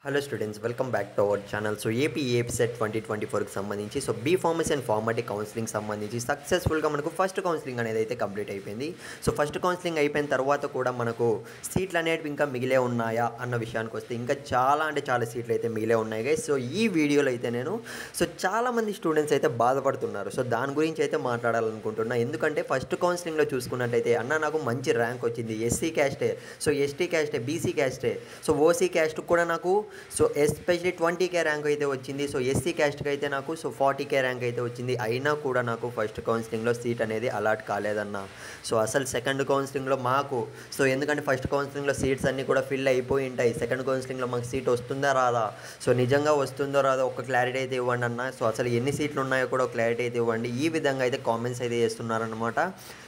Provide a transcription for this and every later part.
Hello students, welcome back to our channel. So AP SET 2024కి సంబంధించి B pharmacy and ఫార్మాటిక్ counselling సంబంధించి సక్సెస్ఫుల్గా మనకు ఫస్ట్ కౌన్సిలింగ్ అనేది అయితే కంప్లీట్ అయిపోయింది. సో ఫస్ట్ కౌన్సిలింగ్ అయిపోయిన తర్వాత కూడా మనకు సీట్లు అనేవి ఇంకా మిగిలే ఉన్నాయా అన్న విషయానికి వస్తే ఇంకా చాలా సీట్లు అయితే మిగిలే ఉన్నాయి గైస్. సో ఈ వీడియోలో అయితే నేను చాలామంది స్టూడెంట్స్ అయితే బాధపడుతున్నారు. సో దాని గురించి అయితే మాట్లాడాలనుకుంటున్నా. ఎందుకంటే ఫస్ట్ కౌన్సిలింగ్లో చూసుకున్నట్టయితే అన్న నాకు మంచి ర్యాంక్ వచ్చింది, SC క్యాస్టే, so ST క్యాస్టే, BC క్యాస్టే, so OC caste కూడా నాకు సో ఎస్పెషలీ 20K ర్యాంక్ అయితే వచ్చింది. సో ఎస్సీ క్యాస్ట్కి అయితే నాకు 40K ర్యాంక్ అయితే వచ్చింది. అయినా కూడా నాకు ఫస్ట్ కౌన్సిలింగ్లో సీట్ అనేది అలాట్ కాలేదన్న. సో అసలు సెకండ్ కౌన్సిలింగ్లో మాకు ఎందుకంటే ఫస్ట్ కౌన్సిలింగ్లో సీట్స్ అన్నీ కూడా ఫిల్ అయిపోయి ఉంటాయి. సెకండ్ కౌన్సిలింగ్లో మాకు సీట్ వస్తుందా రాదా, సో నిజంగా వస్తుందో రాదో ఒక క్లారిటీ అయితే ఇవ్వండి అన్న. సో అసలు ఎన్ని సీట్లు ఉన్నాయో కూడా ఒక క్లారిటీ అయితే ఇవ్వండి. ఈ విధంగా అయితే కామెంట్స్ అయితే చేస్తున్నారనమాట.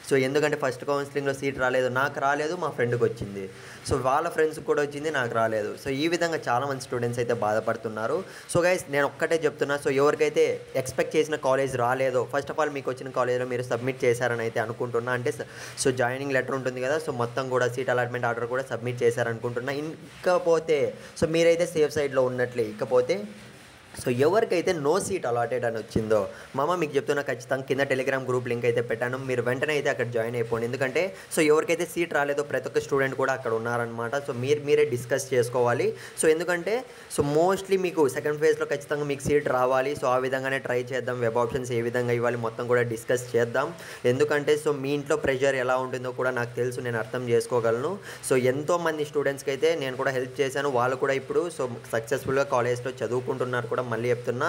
సో ఎందుకంటే ఫస్ట్ కౌన్సిలింగ్లో సీట్ రాలేదు, నాకు రాలేదు, మా ఫ్రెండ్కి వచ్చింది. సో వాళ్ళ ఫ్రెండ్స్కి కూడా వచ్చింది, నాకు రాలేదు. సో ఈ విధంగా చాలామంది స్టూడెంట్స్ అయితే బాధపడుతున్నారు. సో గైస్ నేను ఒక్కటే చెప్తున్నా, సో ఎవరికైతే ఎక్స్పెక్ట్ చేసిన కాలేజ్ రాలేదో, ఫస్ట్ ఆఫ్ ఆల్ మీకు వచ్చిన కాలేజ్లో మీరు సబ్మిట్ చేశారని అయితే అనుకుంటున్నా. అంటే సో జాయినింగ్ లెటర్ ఉంటుంది కదా, సో మొత్తం కూడా సీట్ అలాట్మెంట్ ఆర్డర్ కూడా సబ్మిట్ చేశారనుకుంటున్నా. ఇకపోతే సో మీరైతే సేఫ్ సైడ్లో ఉన్నట్లే. ఇకపోతే సో ఎవరికైతే నో సీట్ అలాటెడ్ అని వచ్చిందో మీకు చెప్తున్నా, ఖచ్చితంగా కింద టెలిగ్రామ్ గ్రూప్ లింక్ అయితే పెట్టాను, మీరు వెంటనే అయితే అక్కడ జాయిన్ అయిపోండి. ఎందుకంటే సో ఎవరికైతే సీట్ రాలేదో ప్రతి ఒక్క స్టూడెంట్ కూడా అక్కడ ఉన్నారనమాట. సో మీరే డిస్కస్ చేసుకోవాలి. సో ఎందుకంటే సో మోస్ట్లీ మీకు సెకండ్ ఫేజ్లో ఖచ్చితంగా మీకు సీట్ రావాలి. సో ఆ విధంగానే ట్రై చేద్దాం. వెబ్ ఆప్షన్స్ ఏ విధంగా ఇవ్వాలి మొత్తం కూడా డిస్కస్ చేద్దాం. ఎందుకంటే సో మీ ఇంట్లో ప్రెషర్ ఎలా ఉంటుందో కూడా నాకు తెలుసు, నేను అర్థం చేసుకోగలను. సో ఎంతోమంది స్టూడెంట్స్కి అయితే నేను కూడా హెల్ప్ చేశాను. వాళ్ళు కూడా ఇప్పుడు సో సక్సెస్ఫుల్గా కాలేజ్లో చదువుకుంటున్నారు కూడా. మళ్ళీ చెప్తున్నా,